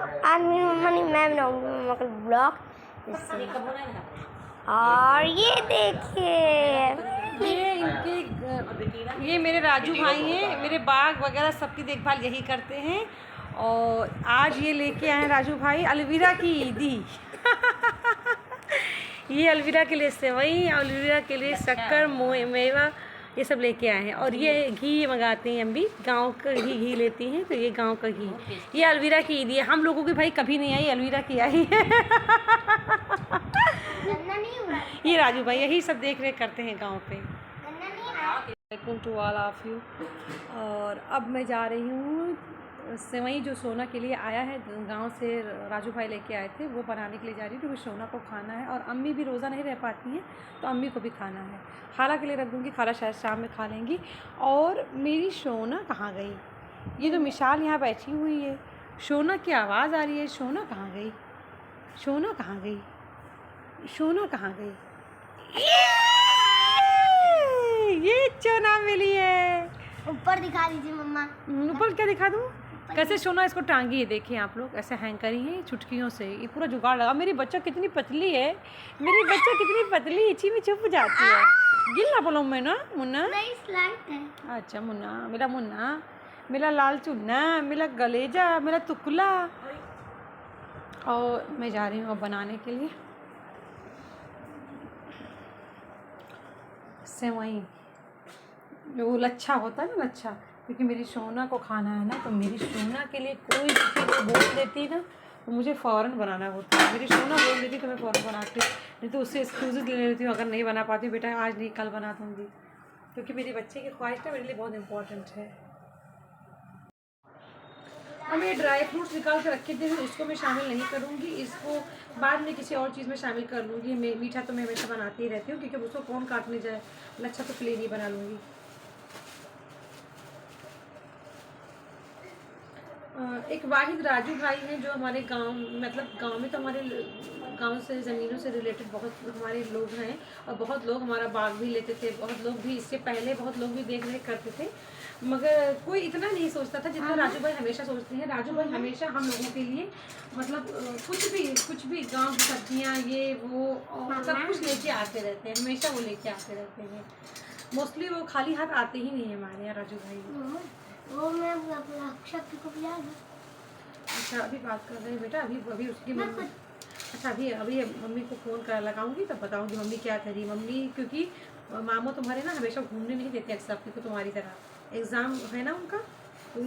आज मेरी मम्मा नहीं, मैं बनाऊंगी मम्मा का ब्लॉग। और ये देखिए ये मेरे राजू भाई हैं, मेरे बाग वगैरह सबकी देखभाल यही करते हैं। और आज ये लेके आए हैं राजू भाई अलवीरा की ईदी। ये अलवीरा के लिए सेवई, अलवीरा के लिए शक्कर, मेवा, ये सब लेके आए हैं। और ये घी मंगाते हैं, हम भी गांव का घी लेती हैं, तो ये गांव का घी। ये अलवीरा की ईदी है, हम लोगों की भाई कभी नहीं आई, अलवीरा की आई है। ये राजू भाई यही सब देख रेख करते हैं गांव पे। Welcome to all of you. और अब मैं जा रही हूँ सेवई, जो सोना के लिए आया है गांव से, राजू भाई लेके आए थे, वो बनाने के लिए जा रही हूँ क्योंकि सोना को खाना है। और अम्मी भी रोज़ा नहीं रह पाती हैं, तो अम्मी को भी खाना है। खाला के लिए रख दूँगी, खाला शायद शाम में खा लेंगी। और मेरी सोना कहाँ गई? ये तो मिशाल यहाँ बैठी हुई है, सोना की आवाज़ आ रही है। सोना कहाँ गई? सोना कहाँ गई? सोना कहाँ गई? ये चोना मिली है। ऊपर दिखा दीजिए मम्मा। ऊपर क्या दिखा दूँ? कैसे सोना इसको टांगी है, देखिए आप लोग, ऐसे हैंग करी है चुटकियों से। ये पूरा जुगाड़ लगा। मेरी बच्चा कितनी पतली है, मेरी बच्चा कितनी पतली, इची में छुप जाती है। गिल ना बोलो मैं ना, मुन्ना नहीं स्लाइड है। अच्छा मुन्ना, मेरा लाल चुन्ना, मेरा गलेजा, मेरा तुकला। और मैं जा रही हूँ अब बनाने के लिए सेवई, वो लच्छा होता है ना, लच्छा। क्योंकि मेरी सोना को खाना है ना, तो मेरी सोना के लिए कोई भी चीज़ बोल देती ना, तो मुझे फ़ौरन बनाना होता है। मेरी सोना बोल देती तो मैं फ़ौरन बनाती, नहीं तो उससे एक्सक्यूज़ ले लेती हूँ। अगर नहीं बना पाती हूँ, बेटा आज नहीं कल बना दूँगी, क्योंकि मेरी बच्चे की ख्वाहिश ना मेरे लिए बहुत इंपॉर्टेंट है। और मैं ड्राई फ्रूट्स निकाल के रखे थे, इसको मैं शामिल नहीं करूँगी, इसको बाद में किसी और चीज़ में शामिल कर लूँगी। मीठा तो मैं हमेशा बनाती ही रहती हूँ, क्योंकि उसको कौन काटने जाए। लच्छा तो प्लेन ही बना लूँगी। एक वाहिद राजू भाई हैं, जो हमारे गांव, मतलब गांव में तो हमारे गांव से, ज़मीनों से रिलेटेड बहुत हमारे लोग हैं। और बहुत लोग हमारा बाग भी लेते थे, बहुत लोग भी इससे पहले बहुत लोग भी देख रेख करते थे, मगर कोई इतना नहीं सोचता था जितना राजू भाई हमेशा सोचते हैं। राजू भाई हमेशा हम लोगों के लिए, मतलब कुछ भी गाँव की सब्जियाँ, ये वो सब कुछ लेके आते रहते हैं, हमेशा वो लेके आते रहते हैं। मोस्टली वो खाली हाथ आते ही नहीं है हमारे यहाँ राजू भाई। वो मैं शक्ति को भी याद है। अच्छा अभी बात कर रहे हैं बेटा, अभी उसकी मम्मी, अच्छा अभी मम्मी को फ़ोन कर लगाऊंगी, तब बताऊंगी मम्मी क्या करी। मम्मी, क्योंकि मामू तुम्हारे ना हमेशा घूमने नहीं देते एक्सेप्ट को, तुम्हारी तरह एग्ज़ाम है ना उनका, तो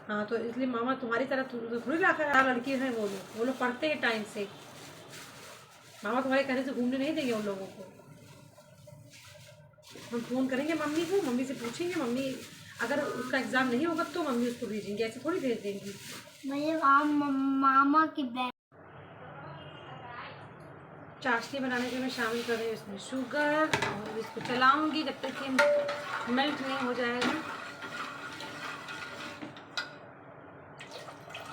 हाँ, तो इसलिए मामा तुम्हारी तरह थोड़ी ला कर, लड़की हैं वो लोग पढ़ते हैं टाइम से। मामा तुम्हारे कहने से घूमने नहीं देंगे उन लोगों को। हम फ़ोन करेंगे मम्मी को, मम्मी से पूछेंगे, मम्मी अगर उसका एग्ज़ाम नहीं होगा तो मम्मी उसको भेजेंगे, ऐसे थोड़ी भेज देंगी। मामा की बैग चाशनी बनाने के लिए मैं शामिल कर रही हूँ इसमें शुगर, और इसको चलाऊंगी जब तक कि मेल्ट नहीं हो जाएगा।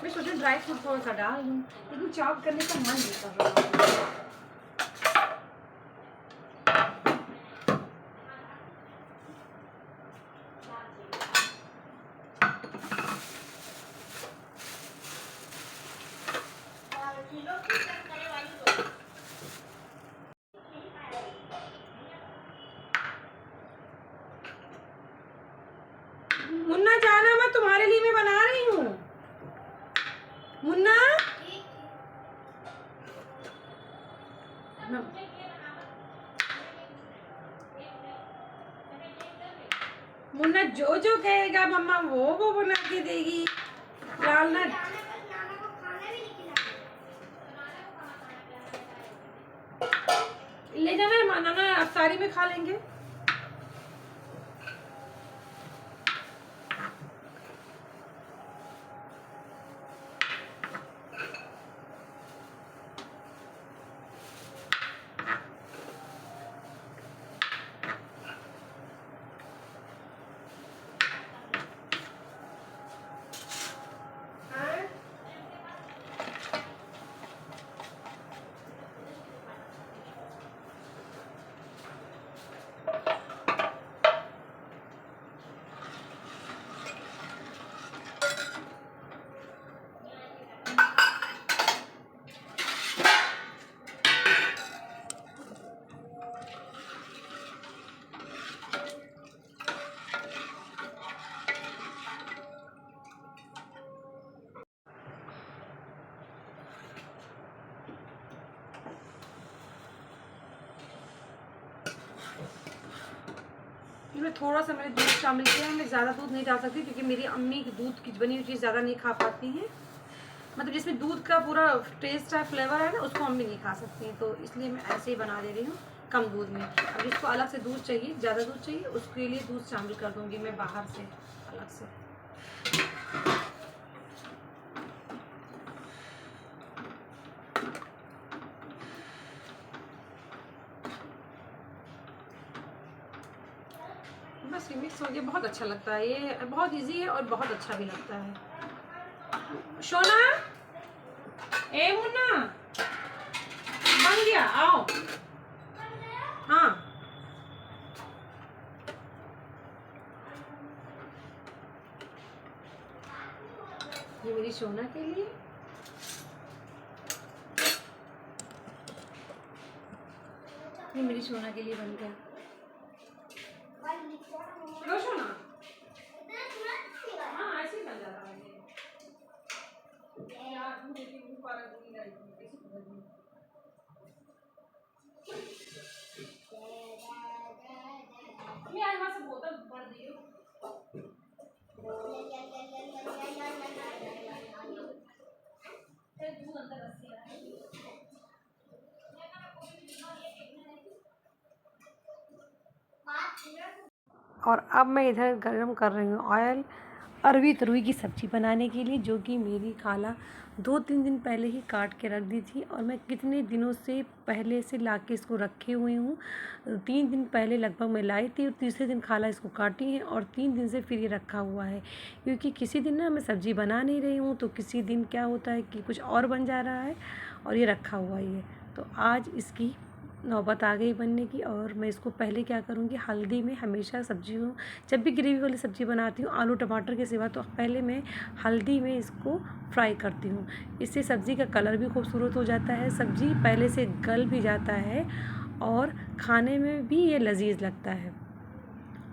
मैं सोच रही ड्राई फ्रूट थोड़ा सा डाल दूँ, लेकिन चॉप करने का मन नहीं कर रहा। मुन्ना जाना, मैं तुम्हारे लिए मैं बना रही हूँ। मुन्ना मुन्ना जो जो कहेगा मम्मा वो बना के देगी। डालना ले जाना, नाना अफ्तारी में खा लेंगे। इसमें थोड़ा सा मैंने दूध शामिल किया है। मैं ज़्यादा दूध नहीं डाल सकती क्योंकि मेरी अम्मी दूध की बनी हुई चीज़ ज़्यादा नहीं खा पाती हैं। मतलब जिसमें दूध का पूरा टेस्ट है, फ्लेवर है ना, उसको अम्मी नहीं खा सकती हैं, तो इसलिए मैं ऐसे ही बना दे रही हूँ कम दूध में। अब जिसको अलग से दूध चाहिए, ज़्यादा दूध चाहिए, उसके लिए दूध शामिल कर दूँगी मैं बाहर से अलग से। बस ये मिक्स हो गया, बहुत अच्छा लगता है, ये बहुत इजी है और बहुत अच्छा भी लगता है। सोना, ए मुन्ना, बन गया, आओ। हाँ, ये मेरी सोना के लिए, ये मेरी सोना के लिए बन गया। लो सोना, हाँ ऐसे ही बन जाता है ये। यार मुझे भी भूख आ रही है, कैसे बनेगी? मैं आज वहाँ से बोतल भर दी हूँ। दूध अंदर रस्सी है। और अब मैं इधर गरम कर रही हूँ ऑयल अरवी तरुई की सब्ज़ी बनाने के लिए, जो कि मेरी खाला 2-3 दिन पहले ही काट के रख दी थी और मैं कितने दिनों से पहले से ला के इसको रखे हुई हूँ। 3 दिन पहले लगभग मैं लाई थी और तीसरे दिन खाला इसको काटी है और 3 दिन से फिर ये रखा हुआ है, क्योंकि किसी दिन ना मैं सब्ज़ी बना नहीं रही हूँ तो किसी दिन क्या होता है कि कुछ और बन जा रहा है और ये रखा हुआ ही है। तो आज इसकी नौबत आ गई बनने की और मैं इसको पहले क्या करूँगी, हल्दी में हमेशा सब्जियों, जब भी ग्रेवी वाली सब्ज़ी बनाती हूँ आलू टमाटर के सिवा, तो पहले मैं हल्दी में इसको फ्राई करती हूँ। इससे सब्ज़ी का कलर भी खूबसूरत हो जाता है, सब्ज़ी पहले से गल भी जाता है और खाने में भी ये लजीज लगता है।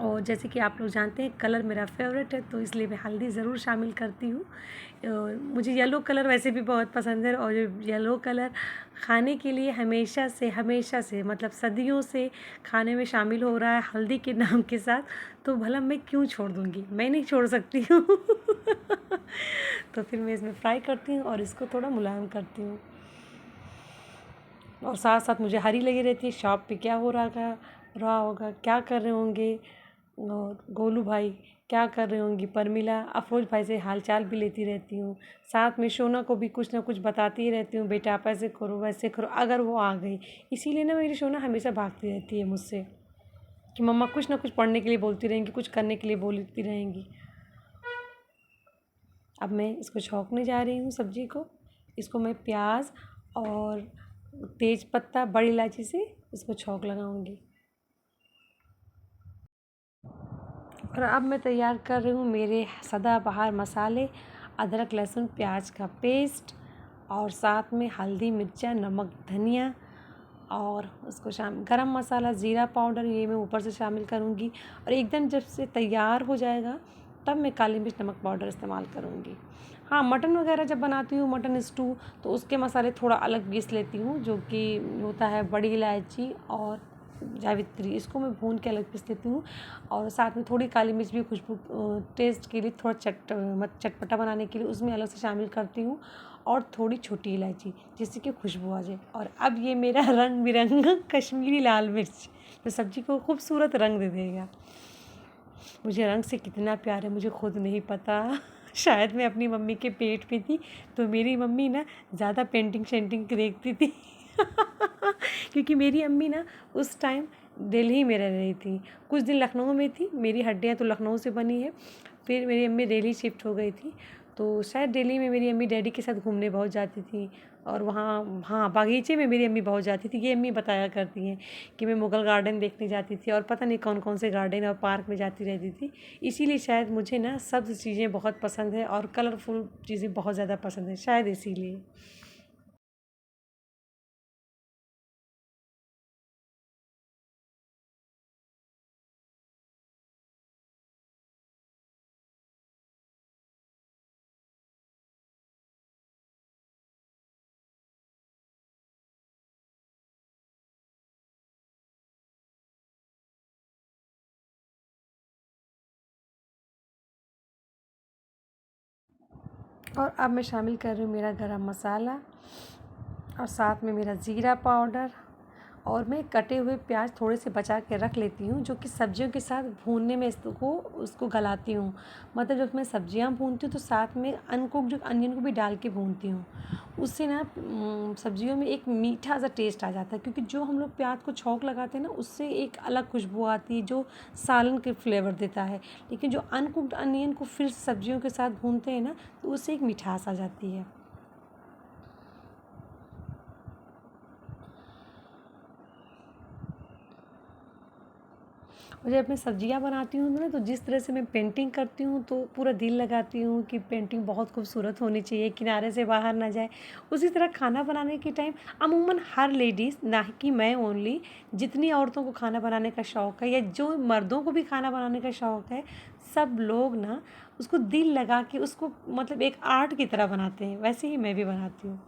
और जैसे कि आप लोग जानते हैं कलर मेरा फेवरेट है, तो इसलिए मैं हल्दी ज़रूर शामिल करती हूँ। मुझे येलो कलर वैसे भी बहुत पसंद है और जो येलो कलर खाने के लिए हमेशा से मतलब सदियों से खाने में शामिल हो रहा है हल्दी के नाम के साथ, तो भला मैं क्यों छोड़ दूँगी, मैं नहीं छोड़ सकती हूँ। तो फिर मैं इसमें फ्राई करती हूँ और इसको थोड़ा मुलायम करती हूँ और साथ साथ मुझे हरी लगी रहती है, शॉप पे क्या हो रहा होगा, क्या कर रहे होंगे और गोलू भाई क्या कर रहे होंगी, परमिला, अफरोज भाई से हालचाल भी लेती रहती हूँ। साथ में शोना को भी कुछ ना कुछ बताती ही रहती हूँ, बेटा आप ऐसे करो वैसे करो, अगर वो आ गई। इसीलिए ना मेरी शोना हमेशा भागती रहती है मुझसे कि मम्मा कुछ ना कुछ पढ़ने के लिए बोलती रहेंगी, कुछ करने के लिए बोलती रहेंगी। अब मैं इसको छौंकने जा रही हूँ सब्ज़ी को। इसको मैं प्याज और तेज पत्ता, बड़ी इलायची से इसको छौंक लगाऊंगी। और अब मैं तैयार कर रही हूँ मेरे सदाबहार मसाले, अदरक लहसुन प्याज का पेस्ट और साथ में हल्दी मिर्चा नमक धनिया और उसको गरम मसाला ज़ीरा पाउडर, ये मैं ऊपर से शामिल करूँगी। और एकदम जब से तैयार हो जाएगा तब मैं काली मिर्च नमक पाउडर इस्तेमाल करूँगी। हाँ, मटन वगैरह जब बनाती हूँ, मटन स्टू, तो उसके मसाले थोड़ा अलग पीस लेती हूँ, जो कि होता है बड़ी इलायची और जावित्री, इसको मैं भून के अलग पीस लेती हूँ। और साथ में थोड़ी काली मिर्च भी खुशबू टेस्ट के लिए, थोड़ा चटपटा बनाने के लिए उसमें अलग से शामिल करती हूँ और थोड़ी छोटी इलायची, जिससे कि खुशबू आ जाए। और अब ये मेरा रंग बिरंगा कश्मीरी लाल मिर्च तो सब्ज़ी को खूबसूरत रंग दे देगा। मुझे रंग से कितना प्यार है मुझे खुद नहीं पता। शायद मैं अपनी मम्मी के पेट में थी, तो मेरी मम्मी ना ज़्यादा पेंटिंग शेंटिंग देखती थी। क्योंकि मेरी अम्मी ना उस टाइम दिल्ली में रह रही थी, कुछ दिन लखनऊ में थी, मेरी हड्डियाँ तो लखनऊ से बनी है। फिर मेरी अम्मी दिल्ली शिफ्ट हो गई थी, तो शायद दिल्ली में मेरी अम्मी डैडी के साथ घूमने बहुत जाती थी और वहाँ, हाँ, बागीचे में मेरी अम्मी बहुत जाती थी। ये अम्मी बताया करती हैं कि मैं मुग़ल गार्डन देखने जाती थी और पता नहीं कौन कौन से गार्डन और पार्क में जाती रहती थी। इसीलिए शायद मुझे ना सब चीज़ें बहुत पसंद है और कलरफुल चीज़ें बहुत ज़्यादा पसंद है, शायद इसीलिए। और अब मैं शामिल कर रही हूँ मेरा गरम मसाला और साथ में मेरा ज़ीरा पाउडर, और मैं कटे हुए प्याज थोड़े से बचा के रख लेती हूँ, जो कि सब्जियों के साथ भूनने में उसको गलाती हूँ। मतलब जब मैं सब्जियाँ भूनती हूँ तो साथ में अनकुक्ड जो अनियन को भी डाल के भूनती हूँ। उससे ना सब्जियों में एक मीठा सा टेस्ट आ जाता है, क्योंकि जो हम लोग प्याज को छौंक लगाते हैं ना, उससे एक अलग खुशबू आती है जो सालन के फ्लेवर देता है। लेकिन जो अनकुक्ड अनियन को फिर सब्जियों के साथ भूनते हैं ना, तो उससे एक मिठास आ जाती है। और जब मैं सब्जियां बनाती हूँ ना, तो जिस तरह से मैं पेंटिंग करती हूँ तो पूरा दिल लगाती हूँ कि पेंटिंग बहुत खूबसूरत होनी चाहिए, किनारे से बाहर ना जाए। उसी तरह खाना बनाने के टाइम अमूमन हर लेडीज़, ना कि मैं ओनली, जितनी औरतों को खाना बनाने का शौक़ है या जो मर्दों को भी खाना बनाने का शौक़ है, सब लोग ना उसको दिल लगा के उसको मतलब एक आर्ट की तरह बनाते हैं। वैसे ही मैं भी बनाती हूँ।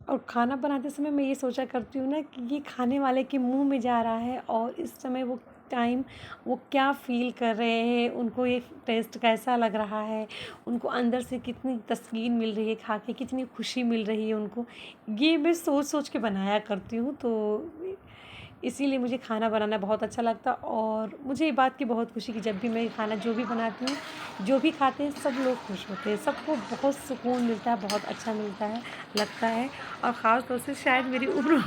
और खाना बनाते समय मैं ये सोचा करती हूँ ना कि ये खाने वाले के मुंह में जा रहा है, और इस समय वो क्या फ़ील कर रहे हैं, उनको ये टेस्ट कैसा लग रहा है, उनको अंदर से कितनी तस्कीन मिल रही है खा के, कितनी खुशी मिल रही है उनको। ये मैं सोच सोच के बनाया करती हूँ। तो इसीलिए मुझे खाना बनाना बहुत अच्छा लगता, और मुझे ये बात की बहुत खुशी कि जब भी मैं खाना जो भी बनाती हूँ, जो भी खाते हैं सब लोग खुश होते हैं, सबको बहुत सुकून मिलता है, बहुत अच्छा मिलता है, लगता है। और ख़ास तौर से शायद मेरी उम्र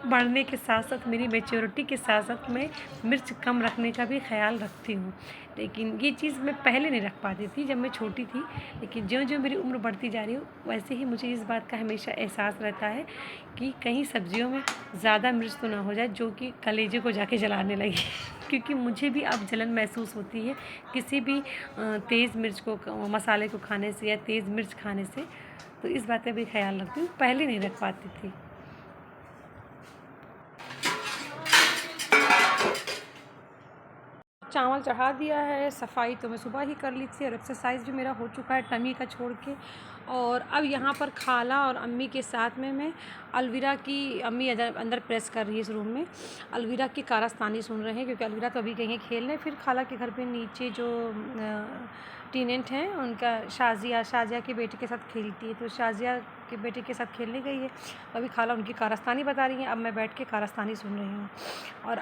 बढ़ने के साथ साथ, मेरी मैच्योरिटी के साथ साथ, मैं मिर्च कम रखने का भी ख़्याल रखती हूँ। लेकिन ये चीज़ मैं पहले नहीं रख पाती थी जब मैं छोटी थी, लेकिन ज्यों-ज्यों मेरी उम्र बढ़ती जा रही है, वैसे ही मुझे इस बात का हमेशा एहसास रहता है कि कहीं सब्जियों में ज़्यादा मिर्च तो ना हो जाए जो कि कलेजे को जाके जलाने लगे क्योंकि मुझे भी अब जलन महसूस होती है किसी भी तेज़ मिर्च को, मसाले को खाने से या तेज़ मिर्च खाने से। तो इस बात का भी ख़्याल रखती हूँ, पहले नहीं रख पाती थी। चावल चढ़ा दिया है, सफाई तो मैं सुबह ही कर ली थी, और एक्सरसाइज भी मेरा हो चुका है टमी का छोड़ के। और अब यहाँ पर खाला और अम्मी के साथ में मैं अलविरा की, अम्मी अंदर प्रेस कर रही है इस रूम में, अलविरा की कारस्तानी सुन रहे हैं, क्योंकि अलविरा तो अभी गई है खेलने। फिर खाला के घर पे नीचे जो टीनेंट हैं उनका, शाजिया की बेटी के साथ खेलती है, तो शाजिया के बेटी के साथ खेलने गई है। अभी खाला उनकी कारस्तानी बता रही हैं, अब मैं बैठ के कारस्तानी सुन रही हूँ। और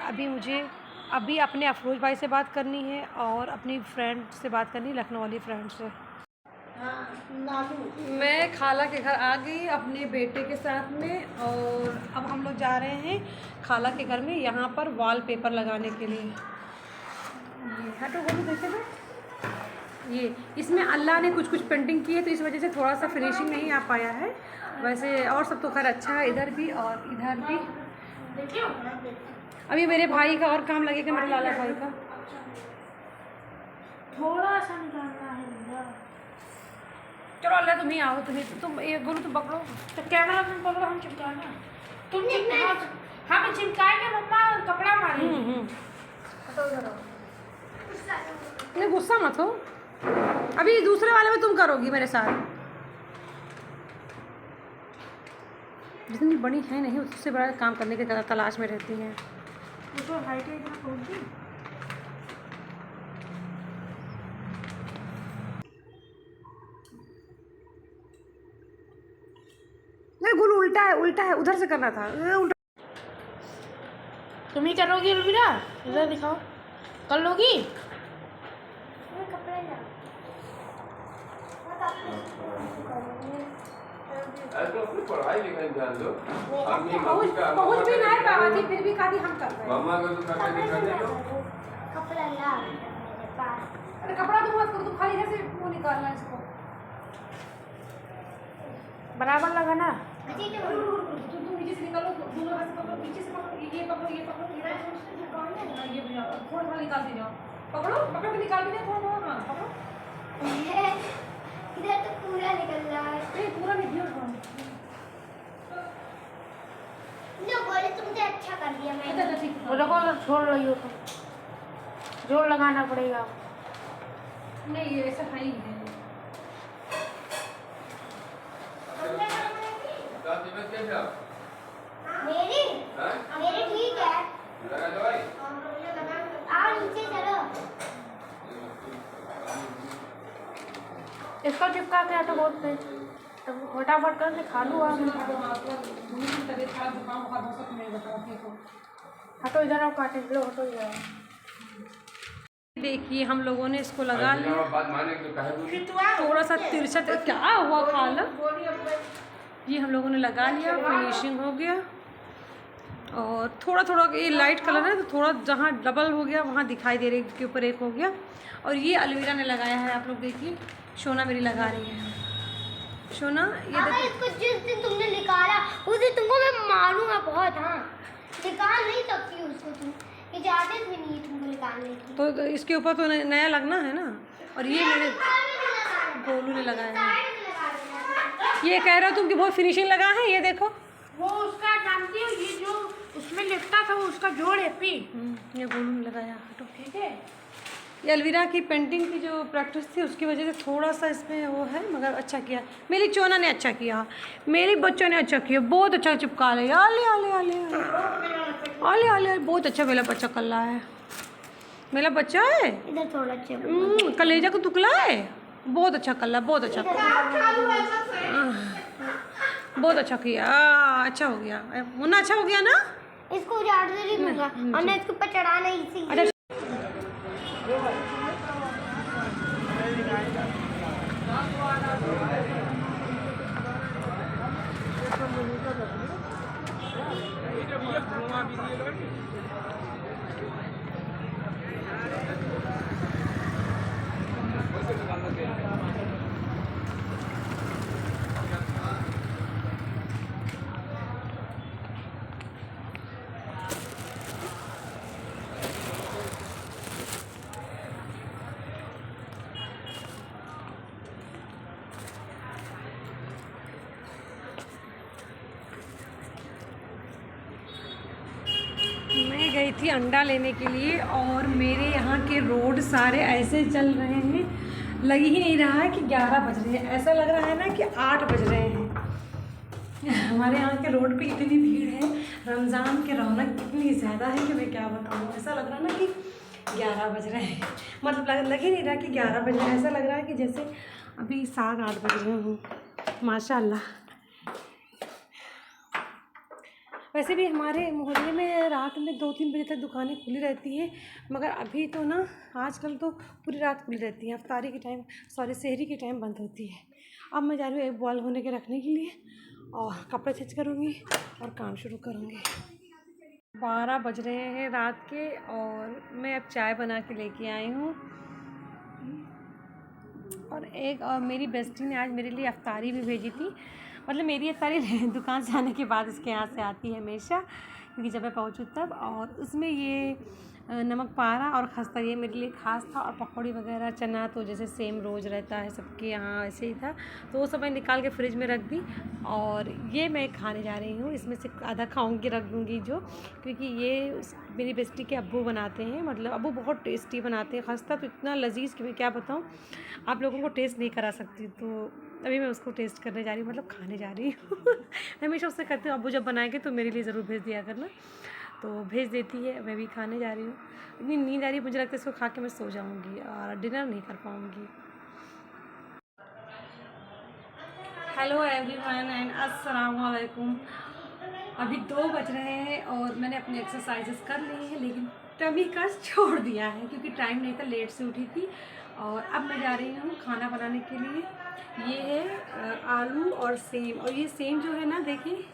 अभी अपने अफरोज़ भाई से बात करनी है और अपनी फ्रेंड से बात करनी है, लखनऊ वाली फ्रेंड से। मैं खाला के घर आ गई अपने बेटे के साथ में, और अब हम लोग जा रहे हैं खाला के घर में, यहाँ पर वॉलपेपर लगाने के लिए। ये हटो बोलो, देखे ना, ये इसमें अल्लाह ने कुछ पेंटिंग की है, तो इस वजह से थोड़ा सा फिनिशिंग नहीं आ पाया है। वैसे और सब तो खैर अच्छा है, इधर भी और इधर भी। अभी मेरे भाई का और काम लगेगा, मेरे लाला भाई का थोड़ा सा निकालना है भैया। चलो अल्लाह तुम ही आओ, तुम ये बोलो, तुम पकड़ो तो कैमरा तुम पकड़ो, हम चिपकाना, तुम हम चिपकाएंगे, मम्मा कपड़ा मारेंगे। नहीं गुस्सा मत हो, अभी दूसरे वाले में तुम करोगी मेरे साथ। जितनी बड़ी है नहीं उससे बड़ा काम करने के तलाश में रहती हैं। तो हाइट इतना पहुंची। नहीं गुल उल्टा है, उधर से करना था, उल्टा। तुम ही करोगी अलविरा, इधर दिखाओ, कर लोगी। पढ़ाई लिखाई ध्यान दो। पहुंच भी नहीं पावा थी, फिर भी कहा हम कर रहे हैं। मम्मा को तो करके दिखा दे दो। कपड़ा ला मेरे पास। अरे कपड़ा तुम मत करो, तुम खाली इधर से वो निकालना इसको। बराबर लगाना। तुम नीचे से निकालो, दोनों हाथ से पकड़ो, पीछे से पकड़ो, ये पकड़ो, ये पकड़ो, ये भैया थोड़ा थोड़ा निकाल दे जाओ, पकड़ के निकाल दे, थोड़ा थोड़ा, हाँ पकड़ो। इधर तो पूरा निकल रहा है। नहीं पूरा नहीं दिया, जो बोले तुमसे अच्छा कर दिया मैंने। अच्छा ठीक है। वो देखो छोड़ रही हो तुम, जोर लगाना पड़ेगा। नहीं ये ऐसा नहीं है। मेरी मेरी ठीक है। लगा दवाई। आओ नीचे चलो। इसको चिपका के तो बहुत तेज, तो फटाफट करके खा लूँ आप। हटो इधर आओ, काटे लो, हटो इधर आओ। देखिए हम लोगों ने इसको लगा लिया, बात माने तो कहे बोली। थोड़ा सा तिरछा क्या हुआ खाला, ये हम लोगों ने लगा लिया, फिनिशिंग हो गया। और थोड़ा थोड़ा ये लाइट कलर है तो थोड़ा जहाँ डबल हो गया वहाँ दिखाई दे रही है, के ऊपर एक हो गया। और ये अलवीरा ने लगाया है, आप लोग देखिए, शोना मेरी लगा रही है। शोना ये देखो, इसको जिस दिन तुमने निकाला उस दिन तुमको मैं मारूंगा बहुत। हाँ, निकाल नहीं सकती उसको तुम, इजाजत भी नहीं है तुमको निकालने की। तो इसके ऊपर तो नया लगना है ना। और ये मेरे गोलू ने लगाया है। ये कह रहे हो तुम कि बहुत फिनिशिंग लगा है, ये देखो वो उसका जानती हो, ये जो उसमें लिपटा था वो उसका जोड़ है पी। ये गोलू ने लगाया। हटो, ठीक है। ये अलवीरा की पेंटिंग की जो प्रैक्टिस थी उसकी वजह से थोड़ा सा इसमें वो है, मगर अच्छा किया मेरी चोना ने, अच्छा किया मेरी बच्चों ने, अच्छा किया, बहुत अच्छा चिपका लिया। आले आले आले आले आले, बहुत अच्छा मेरा बच्चा कर रहा है, मेरा बच्चा है इधर थोड़ा कलेजा को टुकला है, बहुत अच्छा कर रहा, बहुत अच्छा, बहुत अच्छा किया, अच्छा हो गया, मुन्ना अच्छा हो गया ना। इसको उजाड़ से नहीं दूंगा, हमने इसके ऊपर चढ़ाना इसी। अच्छा मैं गई थी अंडा लेने के लिए और मेरे यहाँ के रोड सारे ऐसे चल रहे हैं, लग ही नहीं रहा है कि 11 बज रहे हैं, ऐसा लग रहा है ना कि 8 बज रहे हैं। हमारे यहाँ के रोड पे इतनी भीड़ है, रमज़ान की रौनक इतनी ज़्यादा है कि मैं क्या बताऊँ। ऐसा लग रहा है ना कि 11 बज रहे हैं, मतलब लग ही नहीं रहा कि 11 बज रहे हैं, ऐसा लग रहा है कि जैसे अभी 7-8 बज रहे हों। माशाल्लाह। वैसे भी हमारे मोहल्ले में रात में 2-3 बजे तक दुकानें खुली रहती हैं, मगर अभी तो ना आजकल तो पूरी रात खुली रहती है। अफ्तारी के टाइम, सॉरी सहरी के टाइम बंद होती है। अब मैं जा रही हूँ एक बॉल होने के रखने के लिए और कपड़े चेंज करूँगी और काम शुरू करूँगी। 12 बज रहे हैं रात के और मैं अब चाय बना के लेके आई हूँ। और मेरी बेस्टी ने आज मेरे लिए अफ्तारी भी भेजी थी, मतलब मेरी अफ्तारी दुकान से आने के बाद इसके यहाँ से आती है हमेशा, क्योंकि जब मैं पहुँचूँ तब। और उसमें ये नमक पारा और खस्ता ये मेरे लिए ख़ास था, और पकौड़ी वगैरह चना तो जैसे सेम रोज़ रहता है सबके यहाँ ऐसे ही था, तो वो सब मैं निकाल के फ्रिज में रख दी और ये मैं खाने जा रही हूँ। इसमें से आधा खाऊंगी, रख दूँगी जो, क्योंकि ये मेरी बेस्टी के अब्बू बनाते हैं, मतलब अब्बू बहुत टेस्टी बनाते हैं। खस्ता तो इतना लजीज कि मैं क्या बताऊँ, आप लोगों को टेस्ट नहीं करा सकती, तो अभी मैं उसको टेस्ट करने जा रही हूँ, मतलब खाने जा रही हूँ। हमेशा उससे कहती हूँ अब्बू जब बनाएंगे तो मेरे लिए ज़रूर भेज दिया करना, तो भेज देती है। मैं भी खाने जा रही हूँ, इतनी नींद आ रही है, मुझे लगता है इसको खा के मैं सो जाऊँगी और डिनर नहीं कर पाऊँगी। हेलो एवरीवन एंड अस्सलाम वालेकुम। अभी 2 बज रहे हैं और मैंने अपनी एक्सरसाइजेस कर ली हैं, लेकिन टमी का छोड़ दिया है क्योंकि टाइम नहीं था, लेट से उठी थी। और अब मैं जा रही हूँ खाना बनाने के लिए। ये है आलू और सेम, और ये सेम जो है ना, देखिए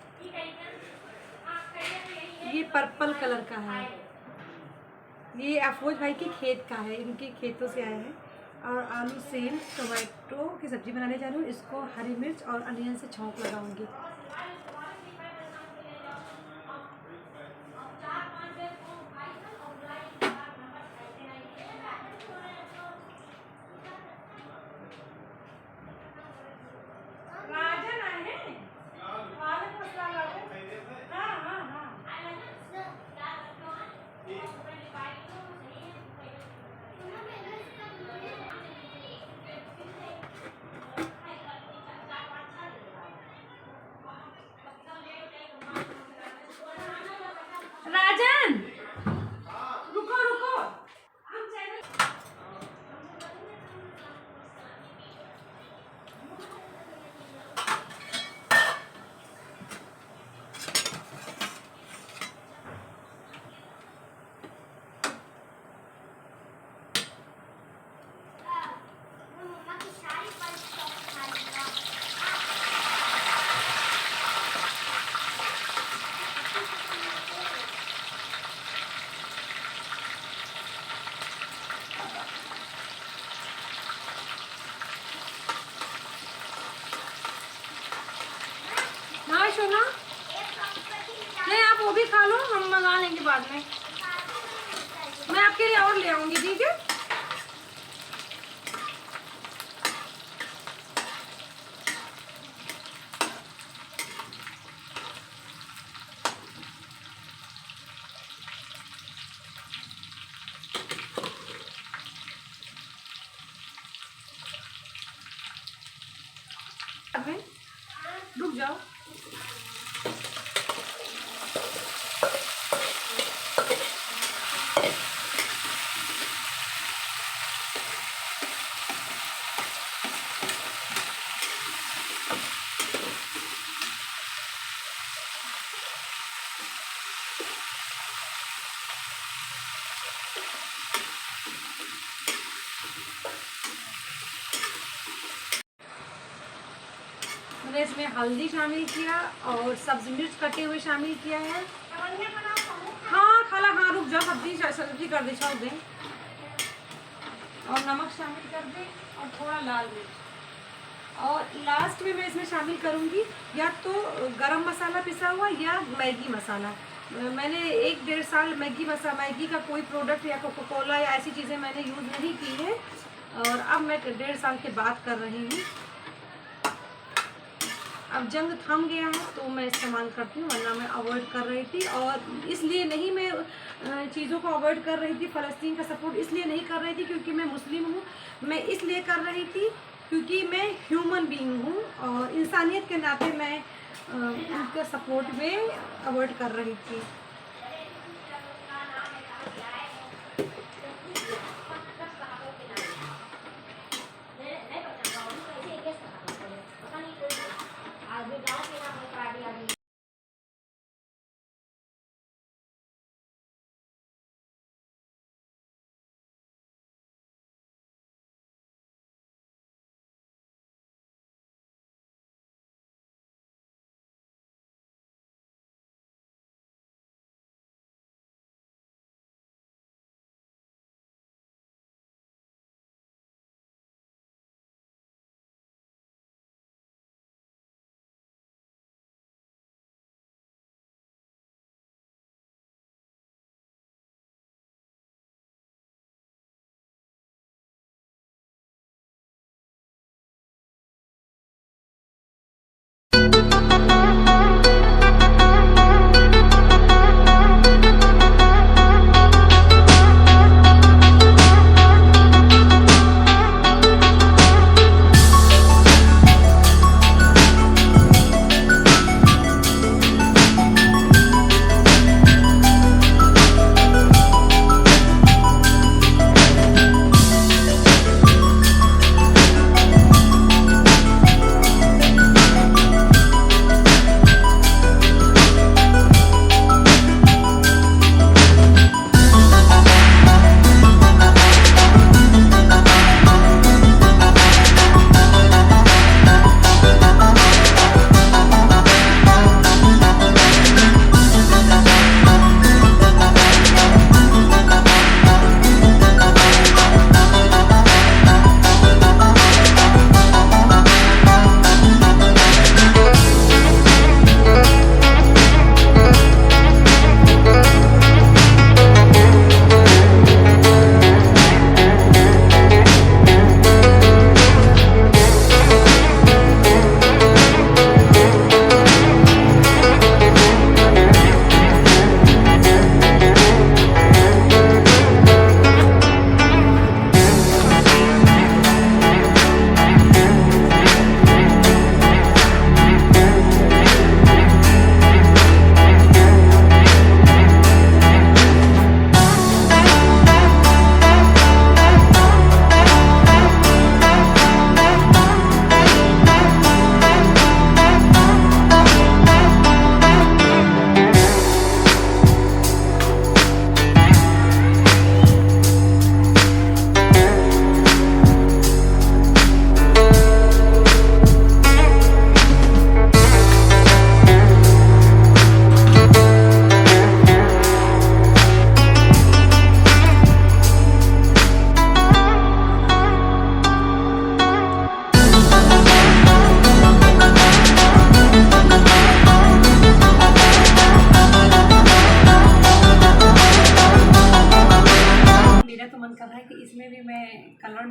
ये पर्पल कलर का है, ये अफरोज भाई के खेत का है, इनके खेतों से आया है। और आलू सेम टोमेटो की सब्ज़ी बनाने जा रही हूँ, इसको हरी मिर्च और अनियन से छौंक लगाऊंगी। खा लो, हम मंगा लेंगे बाद में। मैं आपके लिए और ले आऊंगी, ठीक है। रुक जाओ। मैंने इसमें हल्दी शामिल किया और सब्जी मिर्च कटे हुए शामिल किया है। हाँ खाला, हाँ रुक जाओ, सब्जी कर दे, छोड़ दें। और नमक शामिल कर दें और थोड़ा लाल मिर्च। और लास्ट में मैं इसमें शामिल करूँगी या तो गरम मसाला पिसा हुआ या मैगी मसाला। मैंने 1-1.5 साल मैगी का कोई प्रोडक्ट या कोका कोला या ऐसी चीज़ें मैंने यूज़ नहीं की है, और अब मैं 1.5 साल के बाद कर रही हूँ। अब जंग थम गया है तो मैं इस्तेमाल करती हूँ, वरना मैं अवॉइड कर रही थी। और इसलिए नहीं मैं चीज़ों को अवॉइड कर रही थी, फ़लस्तीन का सपोर्ट इसलिए नहीं कर रही थी क्योंकि मैं मुस्लिम हूँ। मैं इसलिए कर रही थी क्योंकि मैं ह्यूमन बीइंग हूँ और इंसानियत के नाते मैं उनके सपोर्ट में अवॉइड कर रही थी।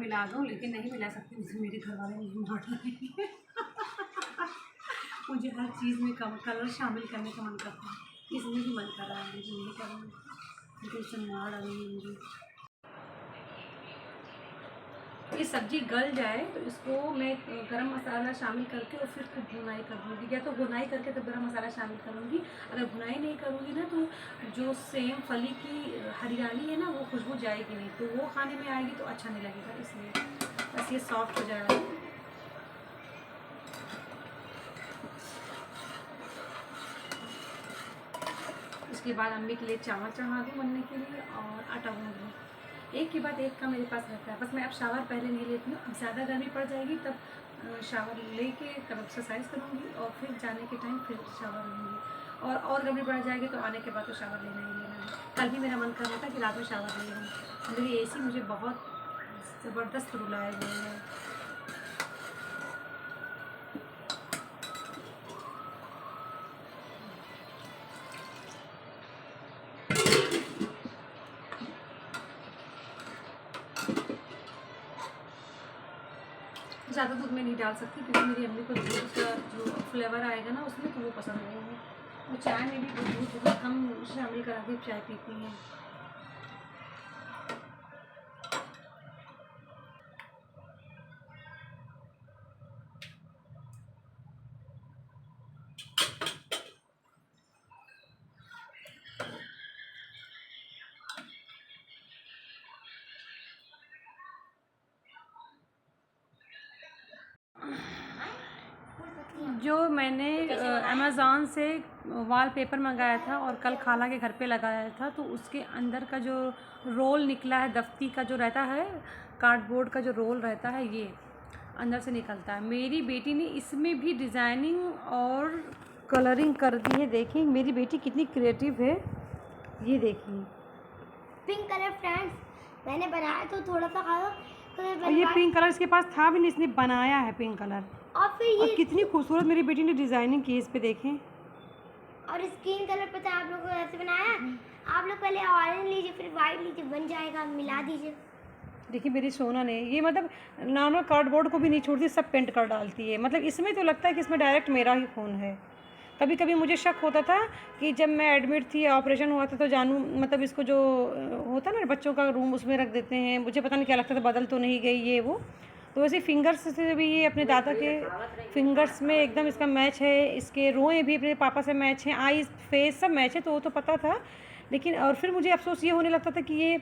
मिला दूँ, लेकिन नहीं मिला सकती, मुझे मेरे घर वाले नहीं मानेंगे। मुझे हर चीज़ में कम कलर शामिल करने का मन करता है, इसमें भी मन कर रहा है, लेकिन नहीं करूँगी, तो इससे मार डालूँगी मुझे। ये सब्ज़ी गल जाए तो इसको मैं गरम मसाला शामिल करके और फिर भुनाई कर दूँगी, या तो भुनाई करके तो गरम मसाला शामिल करूँगी। अगर भुनाई नहीं करूँगी ना तो जो सेम फली की हरियाली है ना वो खुशबू जाएगी नहीं, तो वो खाने में आएगी तो अच्छा नहीं लगेगा, इसलिए बस ये सॉफ्ट हो जाएगा। इसके बाद अम्मी के लिए चावल चढ़ा दूँ बनने के लिए और आटा गूँध दूँ। एक के बाद एक का मेरे पास रहता है। बस मैं अब शावर पहले नहीं लेती हूँ, अब ज़्यादा गर्मी पड़ जाएगी तब शावर लेके तब एक्सरसाइज करूँगी और फिर जाने के टाइम फिर शावर लूँगी, और गर्मी पड़ जाएगी तो आने के बाद तो शावर लेना ही लेना है। कल भी मेरा मन कर रहा था कि रात में शावर ले लूँ, मेरी एसी मुझे बहुत ज़बरदस्त रुलाया गया है। ज़्यादा दूध में नहीं डाल सकती क्योंकि मेरी अम्मी को दूध का जो फ्लेवर आएगा ना उसमें तो वो पसंद नहीं है। वो चाय में भी दूध बहुत कम शामिल करा के चाय पीती हैं। जो मैंने अमेज़ॉन से वॉलपेपर मंगाया था और कल खाला के घर पे लगाया था, तो उसके अंदर का जो रोल निकला है, दफ्ती का जो रहता है, कार्डबोर्ड का जो रोल रहता है, ये अंदर से निकलता है। मेरी बेटी ने इसमें भी डिज़ाइनिंग और कलरिंग कर दी है। देखिए मेरी बेटी कितनी क्रिएटिव है, ये देखिए। पिंक कलर फ्रेंड्स मैंने बनाया तो थोड़ा सा खाओ तो और ये पिंक कलर इसके पास था भी नहीं, इसने बनाया है पिंक कलर। और फिर ये और कितनी खूबसूरत मेरी बेटी ने डिज़ाइनिंग की इस पे, देखें। और स्किन कलर पता है आप लोगों को ऐसे बनाया। आप लोग पहले ऑरेंज लीजिए फिर वाइट लीजिए, बन जाएगा, मिला दीजिए। देखिए मेरी सोना ने ये मतलब नॉर्मल कार्डबोर्ड को भी नहीं छोड़ती, सब पेंट कर डालती है। मतलब इसमें तो लगता है कि इसमें डायरेक्ट मेरा ही खून है। कभी कभी मुझे शक होता था कि जब मैं एडमिट थी, ऑपरेशन हुआ था, तो जानू मतलब इसको जो होता है ना बच्चों का रूम, उसमें रख देते हैं। मुझे पता नहीं क्या लगता था, बदल तो नहीं गई ये वो। तो वैसे फिंगर्स से भी ये अपने दादा के फिंगर्स में एकदम इसका मैच है, इसके रोएं भी अपने पापा से मैच हैं, आईज फेस सब मैच है, तो वो तो पता था। लेकिन और फिर मुझे अफसोस ये होने लगता था कि ये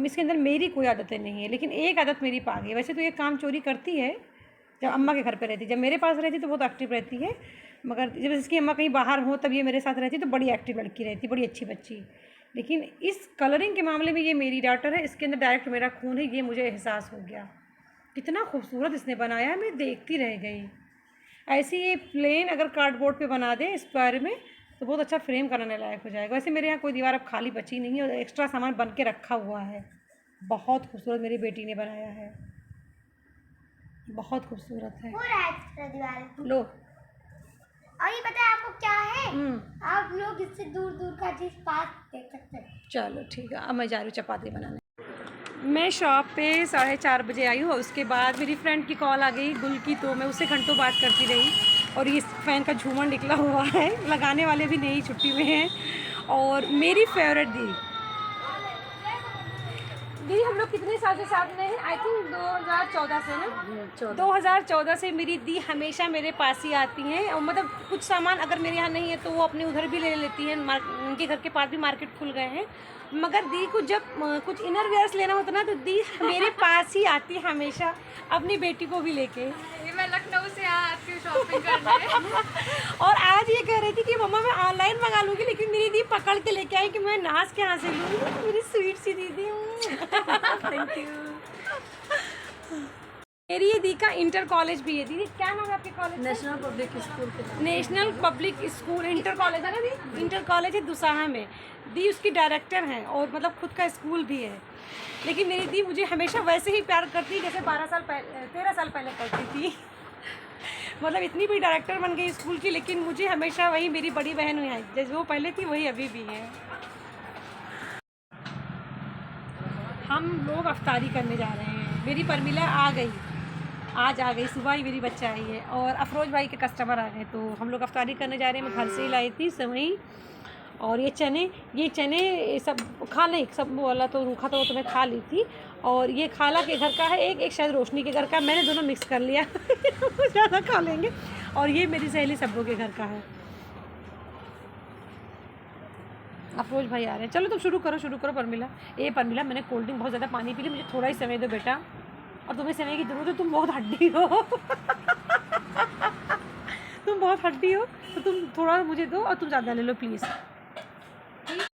इसके अंदर मेरी कोई आदतें नहीं है, लेकिन एक आदत मेरी पा गई। वैसे तो ये काम चोरी करती है जब अम्मा के घर पे रहती, जब मेरे पास रहती तो बहुत एक्टिव रहती है, मगर जब इसकी अम्मा कहीं बाहर हो तब ये मेरे साथ रहती तो बड़ी एक्टिव लड़की रहती, बड़ी अच्छी बच्ची। लेकिन इस कलरिंग के मामले में ये मेरी डॉटर है, इसके अंदर डायरेक्ट मेरा खून है, ये मुझे एहसास हो गया। कितना खूबसूरत इसने बनाया है, मैं देखती रह गई। ऐसे ये प्लेन अगर कार्डबोर्ड पे बना दे स्क्वायर में तो बहुत अच्छा फ्रेम करने लायक हो जाएगा। वैसे मेरे यहाँ कोई दीवार अब खाली बची नहीं है और एक्स्ट्रा सामान बन के रखा हुआ है। बहुत खूबसूरत मेरी बेटी ने बनाया है, बहुत खूबसूरत है। पूरा एक्स्ट्रा दीवार लो। और ये पता है आपको क्या है, आप लोग इससे दूर दूर का चीज़ पास देख सकते हैं। चलो ठीक है, अब मैं जा रही हूँ चपाती बनाने। मैं शॉप पे 4:30 बजे आई हूँ और उसके बाद मेरी फ्रेंड की कॉल आ गई गुल की, तो मैं उससे घंटों बात करती रही। और ये फ़ैन का झूमर निकला हुआ है, लगाने वाले भी नहीं छुट्टी में हैं। और मेरी फेवरेट दी हम लोग कितने साल से साथ में हैं? आई थिंक 2014 से ना, 2014 से मेरी दी हमेशा मेरे पास ही आती हैं। और मतलब कुछ सामान अगर मेरे यहाँ नहीं है तो वो अपने उधर भी ले लेती हैं। उनके घर के पास भी मार्केट खुल गए हैं, मगर दी को जब कुछ इनर वेयर्स लेना होता ना तो दी मेरे पास ही आती है हमेशा, अपनी बेटी को भी लेके। मैं लखनऊ से यहाँ आती हूँ शॉपिंग करने। और आज ये कह रही थी कि मम्मा मैं ऑनलाइन मंगा लूँगी, लेकिन मेरी दी पकड़ के लेके आई कि मैं नाज के यहाँ से लूँगी। मेरी स्वीट सी दीदी हूँ। Thank you. मेरी ये दी का इंटर कॉलेज भी है। दीदी क्या नाम है आपके कॉलेज? नेशनल पब्लिक स्कूल के national public school inter college है ना दी? इंटर कॉलेज है दुसाहा में। दी उसकी डायरेक्टर हैं और मतलब खुद का स्कूल भी है। लेकिन मेरी दी मुझे हमेशा वैसे ही प्यार करती जैसे 13 साल पहले करती थी। मतलब इतनी बड़ी डायरेक्टर बन गई स्कूल की, लेकिन मुझे हमेशा वही मेरी बड़ी बहन हुई है, जैसे वो पहले थी वही अभी भी है। हम लोग अफ्तारी करने जा रहे हैं। मेरी परमिला आ गई, आज आ गई, सुबह ही मेरी बच्चा आई है। और अफरोज भाई के कस्टमर आ गए, तो हम लोग अफ्तारी करने जा रहे हैं। मैं घर से ही लाई थी सेवई और ये चने सब खा लें, सब वाला तो रूखा तो वो तो मैं खा ली थी। और ये खाला के घर का है, एक शायद रोशनी के घर का, मैंने दोनों मिक्स कर लिया ज़्यादा खा लेंगे। और ये मेरी सहेली सब्बों के घर का है। अफरोज भाई आ रहे हैं। चलो तुम शुरू करो परमिला। परमिला, मैंने कोल्ड ड्रिंक बहुत ज़्यादा पानी पी ली, मुझे थोड़ा ही समय दो बेटा। और तुम्हें समय की ज़रूरत है, तुम बहुत हड्डी हो तुम बहुत हड्डी हो, तो तुम थोड़ा मुझे दो और तुम ज़्यादा ले लो प्लीज़।